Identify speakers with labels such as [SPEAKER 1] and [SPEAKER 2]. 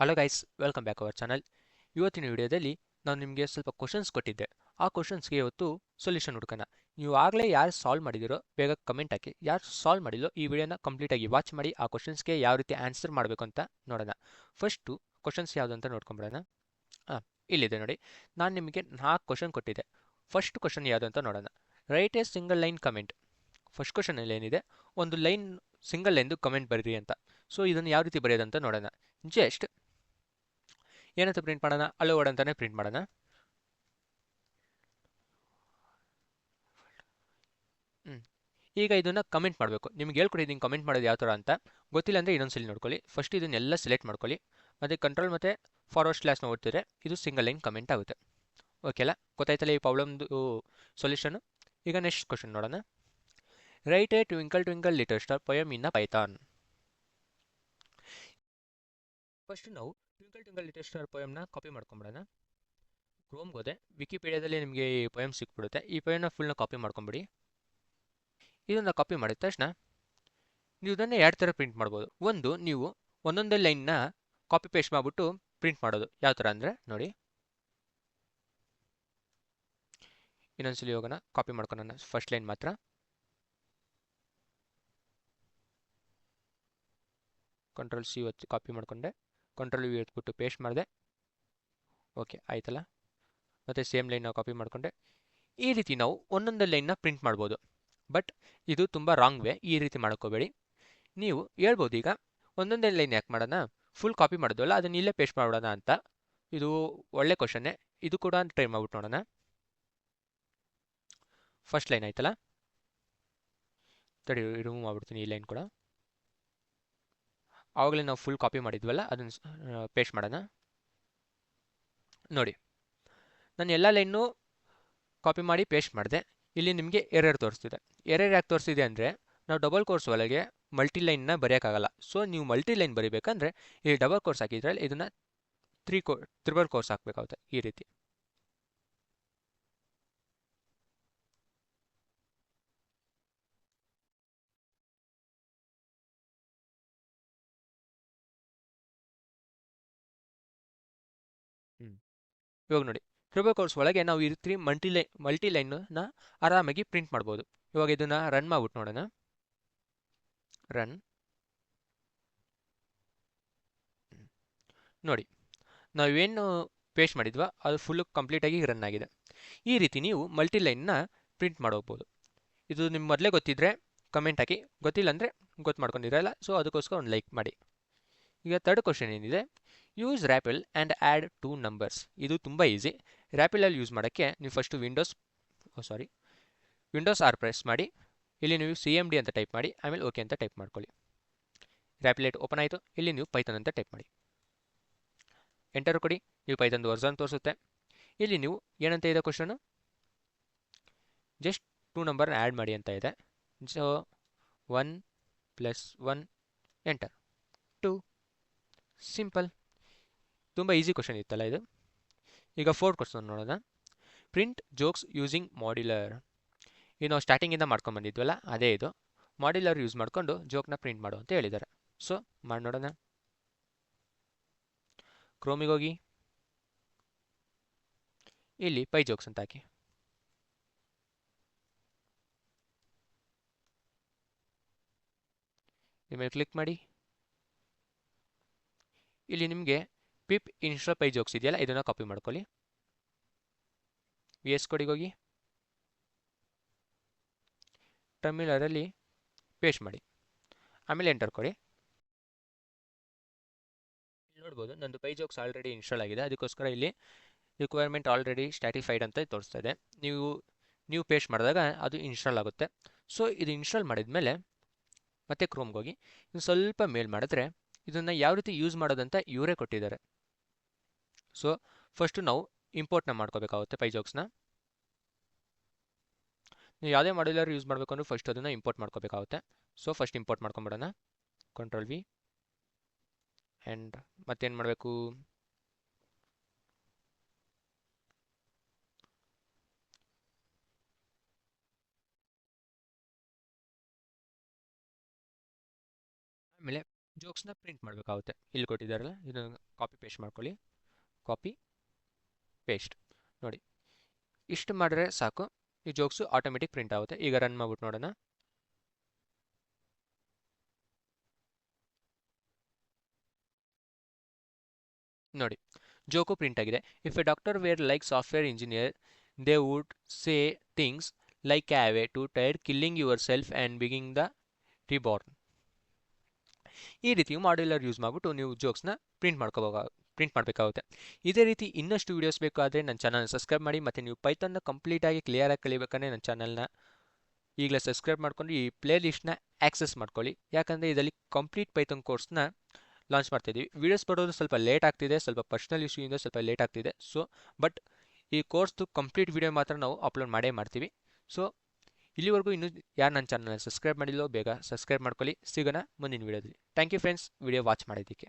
[SPEAKER 1] Hello guys, welcome back our channel. ಇವತ್ತಿನ ವಿಡಿಯೋದಲ್ಲಿ ನಾನು ನಿಮಗೆ ಸ್ವಲ್ಪ ಕ್ವಶನ್ಸ್ ಕೊಟ್ಟಿದ್ದೆ. ಆ ಕ್ವಶನ್ಸ್ಗೆ ಇವತ್ತು ಸೊಲ್ಯೂಷನ್ ಹುಡ್ಕೋಣ. ನೀವು ಆಗಲೇ ಯಾರು ಸಾಲ್ವ್ ಮಾಡಿದಿರೋ ಬೇಗ ಕಮೆಂಟ್ ಹಾಕಿ. ಯಾರು ಸಾಲ್ವ್ ಮಾಡಿಲ್ಲೋ ಈ ವಿಡಿಯೋನ ಕಂಪ್ಲೀಟಾಗಿ ವಾಚ್ ಮಾಡಿ ಆ ಕ್ವಶನ್ಸ್ಗೆ ಯಾವ ರೀತಿ ಆನ್ಸರ್ ಮಾಡಬೇಕು ಅಂತ ನೋಡೋಣ. ಫಸ್ಟು ಕ್ವಶನ್ಸ್ ಯಾವುದು ಅಂತ ನೋಡ್ಕೊಂಬಿಡೋಣ. ಇಲ್ಲಿದೆ ನೋಡಿ. ನಾನು ನಿಮಗೆ 4 ಕ್ವಶನ್ ಕೊಟ್ಟಿದ್ದೆ. ಫಸ್ಟ್ ಕ್ವಶನ್ ಯಾವುದು ಅಂತ ನೋಡೋಣ. Write a single line comment. First ಕ್ವಶನಲ್ಲಿ ಏನಿದೆ, ಒಂದು ಲೈನ್ ಸಿಂಗಲ್ ಲೈನ್ದು ಕಮೆಂಟ್ ಬರೀರಿ ಅಂತ. ಸೊ ಇದನ್ನು ಯಾವ ರೀತಿ ಬರೆಯೋದಂತ ನೋಡೋಣ. ಜಸ್ಟ್ ಏನಂತ ಪ್ರಿಂಟ್ ಮಾಡೋಣ, ಅಲೋ ವರ್ಡ್ ಅಂತಾನೆ ಪ್ರಿಂಟ್ ಮಾಡೋಣ. ಈಗ ಇದನ್ನು ಕಮೆಂಟ್ ಮಾಡಬೇಕು. ನಿಮ್ಗೆ ಹೇಳ್ಕೊಟ್ಟಿದ್ದೀನಿ ಕಮೆಂಟ್ ಮಾಡೋದು ಯಾವ ಥರ ಅಂತ. ಗೊತ್ತಿಲ್ಲ ಅಂದರೆ ಇನ್ನೊಂದ್ಸಲಿ ನೋಡ್ಕೊಳ್ಳಿ. ಫಸ್ಟ್ ಇದನ್ನೆಲ್ಲ ಸೆಲೆಕ್ಟ್ ಮಾಡ್ಕೊಳ್ಳಿ. ಮತ್ತು ಕಂಟ್ರೋಲ್ ಮತ್ತು ಫಾರ್ವರ್ಡ್ ಸ್ಲ್ಯಾಶ್ನ ಓದ್ತಿದ್ರೆ ಇದು ಸಿಂಗಲ್ ಲೈನ್ ಕಮೆಂಟ್ ಆಗುತ್ತೆ. ಓಕೆ ಅಲ್ಲ, ಗೊತ್ತಾಯ್ತಲ್ಲ ಈ ಪ್ರಾಬ್ಲಮ್ದು ಸೊಲ್ಯೂಷನು. ಈಗ ನೆಕ್ಸ್ಟ್ ಕ್ವಶನ್ ನೋಡೋಣ. Write a twinkle twinkle little star poem in Python. First ನಾವು ಟ್ವಿಂಕಲ್ ಟ್ವಿಂಕಲ್ ಲಿಟಲ್ ಸ್ಟಾರ್ ಪೊಯಮ್ನ ಕಾಪಿ ಮಾಡ್ಕೊಂಬಿಡೋಣ. ಕ್ರೋಮ್ಗೆ ಹೋದೆ, ವಿಕಿಪೀಡಿಯಾದಲ್ಲಿ ನಿಮಗೆ ಈ ಪೊಯಮ್ ಸಿಕ್ಬಿಡುತ್ತೆ. ಈ ಪೊಯಮ್ನ ಫುಲ್ನ ಕಾಪಿ ಮಾಡ್ಕೊಂಬಿಡಿ. ಇದನ್ನು ಕಾಪಿ ಮಾಡಿದ ತಕ್ಷಣ ನೀವು ಇದನ್ನು 2 ಥರ ಪ್ರಿಂಟ್ ಮಾಡ್ಬೋದು. ಒಂದು, ನೀವು ಒಂದೊಂದೇ ಲೈನ್ನ ಕಾಪಿ ಪೇಸ್ಟ್ ಮಾಡಿಬಿಟ್ಟು ಪ್ರಿಂಟ್ ಮಾಡೋದು. ಯಾವ ಥರ ಅಂದರೆ ನೋಡಿ, ಇನ್ನೊಂದ್ಸಲಿ ಹೋಗೋಣ, ಕಾಪಿ ಮಾಡ್ಕೊಳ್ಳೋಣ ಫಸ್ಟ್ ಲೈನ್ ಮಾತ್ರ. ಕಂಟ್ರೋಲ್ ಸಿ ಒತ್ತಿ ಕಾಪಿ ಮಾಡಿಕೊಂಡೆ, ಕಂಟ್ರೋಲ್ ವಿ ಎತ್ಬಿಟ್ಟು ಪೇಸ್ಟ್ ಮಾಡಿದೆ. ಓಕೆ ಆಯ್ತಲ್ಲ. ಮತ್ತು ಸೇಮ್ ಲೈನ್ನ ಕಾಪಿ ಮಾಡಿಕೊಂಡೆ. ಈ ರೀತಿ ನಾವು ಒಂದೊಂದೇ ಲೈನ್ನ ಪ್ರಿಂಟ್ ಮಾಡ್ಬೋದು. ಬಟ್ ಇದು ತುಂಬ ರಾಂಗ್ ವೇ. ಈ ರೀತಿ ಮಾಡ್ಕೋಬೇಡಿ. ನೀವು ಹೇಳ್ಬೋದು ಈಗ ಒಂದೊಂದೇ ಲೈನ್ ಯಾಕೆ ಮಾಡೋಣ, ಫುಲ್ ಕಾಪಿ ಮಾಡಿದ್ವಲ್ಲ ಅದನ್ನ ಇಲ್ಲೇ ಪೇಸ್ಟ್ ಮಾಡೋಣ ಅಂತ. ಇದು ಒಳ್ಳೆ ಕ್ವಶನ್ನೇ. ಇದು ಕೂಡ ಟ್ರೈ ಮಾಡ್ಬಿಟ್ಟು ನೋಡೋಣ. ಫಸ್ಟ್ ಲೈನ್ ಆಯ್ತಲ್ಲ, ತಡಿ ರಿಮೂವ್ ಮಾಡ್ಬಿಡ್ತೀನಿ ಈ ಲೈನ್ ಕೂಡ. ಆವಾಗಲೇ ನಾವು ಫುಲ್ ಕಾಪಿ ಮಾಡಿದ್ವಲ್ಲ ಅದನ್ನು ಪೇಸ್ಟ್ ಮಾಡೋಣ. ನೋಡಿ, ನಾನು ಎಲ್ಲ ಲೈನು ಕಾಪಿ ಮಾಡಿ ಪೇಸ್ಟ್ ಮಾಡಿದೆ. ಇಲ್ಲಿ ನಿಮಗೆ ಎರರ್ ತೋರಿಸ್ತಿದೆ. ಎರರ್ ಯಾಕೆ ತೋರಿಸ್ತಿದೆ ಅಂದರೆ, ನಾವು ಡಬಲ್ ಕೋರ್ಸ್ ಒಳಗೆ ಮಲ್ಟಿ ಲೈನ್ನ ಬರೆಯೋಕ್ಕಾಗಲ್ಲ. ಸೊ ನೀವು ಮಲ್ಟಿ ಲೈನ್ ಬರೀಬೇಕಂದ್ರೆ ಈ ಡಬಲ್ ಕೋರ್ಸ್ ಹಾಕಿದ್ರೆ ಇದನ್ನು ತ್ರಿಬಲ್ ಕೋರ್ಸ್ ಹಾಕಬೇಕಾಗುತ್ತೆ ಈ ರೀತಿ. ಇವಾಗ ನೋಡಿ, ಟ್ರಿಬಲ್ ಕೋರ್ಸ್ ಒಳಗೆ ನಾವು ಈ ರೀತಿ ಮಲ್ಟಿ ಲೈನ್ನ ಆರಾಮಾಗಿ ಪ್ರಿಂಟ್ ಮಾಡ್ಬೋದು. ಇವಾಗ ಇದನ್ನು ರನ್ ಮಾಡ್ಬಿಟ್ಟು ನೋಡೋಣ. ರನ್ ನೋಡಿ, ನಾವೇನು ಪೇಸ್ಟ್ ಮಾಡಿದ್ವಾ ಅದು ಫುಲ್ಲು ಕಂಪ್ಲೀಟಾಗಿ ರನ್ ಆಗಿದೆ. ಈ ರೀತಿ ನೀವು ಮಲ್ಟಿ ಲೈನ್ನ ಪ್ರಿಂಟ್ ಮಾಡೋಗ್ಬೋದು. ಇದು ನಿಮ್ಗೆ ಮೊದಲೇ ಗೊತ್ತಿದ್ದರೆ ಕಮೆಂಟ್ ಹಾಕಿ, ಗೊತ್ತಿಲ್ಲ ಅಂದರೆ ಗೊತ್ತು ಮಾಡ್ಕೊಂಡಿರಲ್ಲ. ಸೊ ಅದಕ್ಕೋಸ್ಕರ ಒಂದು ಲೈಕ್ ಮಾಡಿ. ಈಗ ಥರ್ಡ್ ಕ್ವಶನ್ ಏನಿದೆ, ಯೂಸ್ ರ್ಯಾಪಲ್ ಆ್ಯಂಡ್ ಆ್ಯಡ್ 2 ನಂಬರ್ಸ್. ಇದು ತುಂಬ ಈಸಿ. ರ್ಯಾಪಲಲ್ಲಿ ಯೂಸ್ ಮಾಡೋಕ್ಕೆ ನೀವು ಫಸ್ಟು ವಿಂಡೋಸ್ ಆರ್ ಪ್ರೆಸ್ ಮಾಡಿ. ಇಲ್ಲಿ ನೀವು CMD ಅಂತ ಟೈಪ್ ಮಾಡಿ, ಆಮೇಲೆ ಓಕೆ ಅಂತ ಟೈಪ್ ಮಾಡ್ಕೊಳ್ಳಿ. ರ್ಯಾಪಿಲೇಟ್ ಓಪನ್ ಆಯಿತು. ಇಲ್ಲಿ ನೀವು ಪೈಥಾನ್ ಅಂತ ಟೈಪ್ ಮಾಡಿ, ಎಂಟರ್ ಕೊಡಿ. ನೀವು ಪೈಥಾನ್ದು ವರ್ಸನ್ ತೋರಿಸುತ್ತೆ. ಇಲ್ಲಿ ನೀವು ಏನಂತ ಇದೆ ಕ್ವಶನು, ಜಸ್ಟ್ 2 ನಂಬರ್ನ ಆ್ಯಡ್ ಮಾಡಿ ಅಂತ ಇದೆ. So 1 + 1 enter 2. ಸಿಂಪಲ್. ತುಂಬ ಈಸಿ ಕ್ವಶನ್ ಇತ್ತಲ್ಲ ಇದು. ಈಗ 4th ಕ್ವಶನ್ ನೋಡೋಣ. Print jokes using modular. ಇದು ನಾವು ಸ್ಟಾರ್ಟಿಂಗಿಂದ ಮಾಡ್ಕೊಂಡ್ಬಂದಿದ್ವಲ್ಲ ಅದೇ ಇದು. ಮಾಡ್ಯುಲರ್ ಯೂಸ್ ಮಾಡಿಕೊಂಡು ಜೋಕ್ನ ಪ್ರಿಂಟ್ ಮಾಡು ಅಂತ ಹೇಳಿದ್ದಾರೆ. ಸೊ ಮಾಡಿ ನೋಡೋಣ. ಕ್ರೋಮಿಗೆ ಹೋಗಿ, ಇಲ್ಲಿ ಪೈ ಜೋಕ್ಸ್ ಅಂತ ಹಾಕಿ, ನಿಮಗೆ ಕ್ಲಿಕ್ ಮಾಡಿ. ಇಲ್ಲಿ ನಿಮಗೆ ಪಿಪ್ ಇನ್ಸ್ಟಾ ಪೈ ಜೋಕ್ಸ್ ಇದೆಯಲ್ಲ ಇದನ್ನು ಕಾಪಿ ಮಾಡ್ಕೊಳ್ಳಿ. VS ಕೋಡಿಗೆ ಹೋಗಿ ಟರ್ಮಿನಲಲ್ಲಿ ಪೇಸ್ಟ್ ಮಾಡಿ, ಆಮೇಲೆ ಎಂಟರ್ ಕೊಡಿ. ನೋಡ್ಬೋದು ನಂದು ಪೈ ಜೋಕ್ಸ್ ಆಲ್ರೆಡಿ ಇನ್ಸ್ಟಾಲ್ ಆಗಿದೆ. ಅದಕ್ಕೋಸ್ಕರ ಇಲ್ಲಿ ರಿಕ್ವೈರ್ಮೆಂಟ್ ಆಲ್ರೆಡಿ ಸ್ಟ್ಯಾಟಿಫೈಡ್ ಅಂತ ತೋರಿಸ್ತಾ ಇದೆ. ನೀವು ಪೇಸ್ಟ್ ಮಾಡಿದಾಗ ಅದು ಇನ್ಸ್ಟಾಲ್ ಆಗುತ್ತೆ. ಸೊ ಇದು ಇನ್ಸ್ಟಾಲ್ ಮಾಡಿದ ಮೇಲೆ ಮತ್ತೆ ಕ್ರೋಮ್ಗೆ ಹೋಗಿ ಇನ್ನು ಸ್ವಲ್ಪ ಮೇಲ್ ಮಾಡಿದ್ರೆ ಇದನ್ನು ಯಾವ ರೀತಿ ಯೂಸ್ ಮಾಡೋದಂತ ಇವರೇ ಕೊಟ್ಟಿದ್ದಾರೆ. ಸೊ ಫಸ್ಟು ನಾವು ಇಂಪೋರ್ಟ್ನ ಮಾಡ್ಕೋಬೇಕಾಗುತ್ತೆ ಪೈ ಜೋಕ್ಸ್ನ. ನೀವು ಯಾವುದೇ ಮಾಡ್ಯುಲರ್ ಯೂಸ್ ಮಾಡಬೇಕು ಅಂದ್ರೆ ಫಸ್ಟ್ ಅದನ್ನು ಇಂಪೋರ್ಟ್ ಮಾಡ್ಕೋಬೇಕಾಗುತ್ತೆ. ಸೊ ಫಸ್ಟ್ ಇಂಪೋರ್ಟ್ ಮಾಡ್ಕೊಂಬಿಡೋಣ. ಕಂಟ್ರೋಲ್ V ಆ್ಯಂಡ್ ಮತ್ತೇನು ಮಾಡಬೇಕು, ಆಮೇಲೆ ಜೋಕ್ಸ್ನ ಪ್ರಿಂಟ್ ಮಾಡಬೇಕಾಗುತ್ತೆ. ಇಲ್ಲಿ ಕೊಟ್ಟಿದ್ದಾರಲ್ಲ, ಇದನ್ನು ಕಾಪಿ ಪೇಸ್ಟ್ ಮಾಡ್ಕೊಳ್ಳಿ. ಕಾಪಿ ಪೇಸ್ಟ್ ನೋಡಿ, ಇಷ್ಟು ಮಾಡಿದ್ರೆ ಸಾಕು, ಈ ಜೋಕ್ಸು ಆಟೋಮೆಟಿಕ್ ಪ್ರಿಂಟ್ ಆಗುತ್ತೆ. ಈಗ ರನ್ ಮಾಡ್ಬಿಟ್ಟು ನೋಡೋಣ. ನೋಡಿ, ಜೋಕು ಪ್ರಿಂಟ್ ಆಗಿದೆ. If a doctor were like software engineer they would say things like have a to tired killing yourself and beginning the reborn. ಈ ರೀತಿ ಮಾಡ್ಯುಲರ್ ಯೂಸ್ ಮಾಡಿಬಿಟ್ಟು ನೀವು ಜೋಕ್ಸ್ನ ಪ್ರಿಂಟ್ ಮಾಡಬೇಕಾಗುತ್ತೆ. ಇದೇ ರೀತಿ ಇನ್ನಷ್ಟು ವೀಡಿಯೋಸ್ ಬೇಕಾದರೆ ನನ್ನ ಚಾನಲ್ನ ಸಬ್ಸ್ಕ್ರೈಬ್ ಮಾಡಿ. ಮತ್ತು ನೀವು ಪೈಥಾನ್ನ ಕಂಪ್ಲೀಟಾಗಿ ಕ್ಲಿಯರಾಗಿ ಕಲಿಬೇಕಂದ್ರೆ ನನ್ನ ಚಾನಲ್ನ ಈಗಲೇ ಸಬ್ಸ್ಕ್ರೈಬ್ ಮಾಡ್ಕೊಂಡು ಈ ಪ್ಲೇ ಲಿಸ್ಟ್ನ ಆಕ್ಸೆಸ್ ಮಾಡ್ಕೊಳ್ಳಿ. ಯಾಕಂದರೆ ಇದರಲ್ಲಿ ಕಂಪ್ಲೀಟ್ ಪೈಥಾನ್ ಕೋರ್ಸ್ನ ಲಾಂಚ್ ಮಾಡ್ತಾಯಿದ್ದೀವಿ. ವೀಡಿಯೋಸ್ ಬರೋದು ಸ್ವಲ್ಪ ಲೇಟ್ ಆಗ್ತಿದೆ, ಸ್ವಲ್ಪ ಪರ್ಸ್ನಲ್ ಇಶ್ಯೂಯಿಂದ ಸ್ವಲ್ಪ ಲೇಟ್ ಆಗ್ತಿದೆ. ಬಟ್ ಈ ಕೋರ್ಸ್ದು ಕಂಪ್ಲೀಟ್ ವೀಡಿಯೋ ಮಾತ್ರ ನಾವು ಅಪ್ಲೋಡ್ ಮಾಡೇ ಮಾಡ್ತೀವಿ. ಸೊ ಇಲ್ಲಿವರೆಗೂ ಇನ್ನೂ ಯಾರು ನನ್ನ ಚಾನಲ್ನ ಸಬ್ಸ್ಕ್ರೈಬ್ ಮಾಡಿಲ್ಲೋ ಬೇಗ ಸಬ್ಸ್ಕ್ರೈಬ್ ಮಾಡ್ಕೊಳ್ಳಿ. ಸಿಗೋಣ ಮುಂದಿನ ವೀಡಿಯೋದಲ್ಲಿ. Thank you friends, video watch ಮಾಡಿದ್ದಕ್ಕೆ.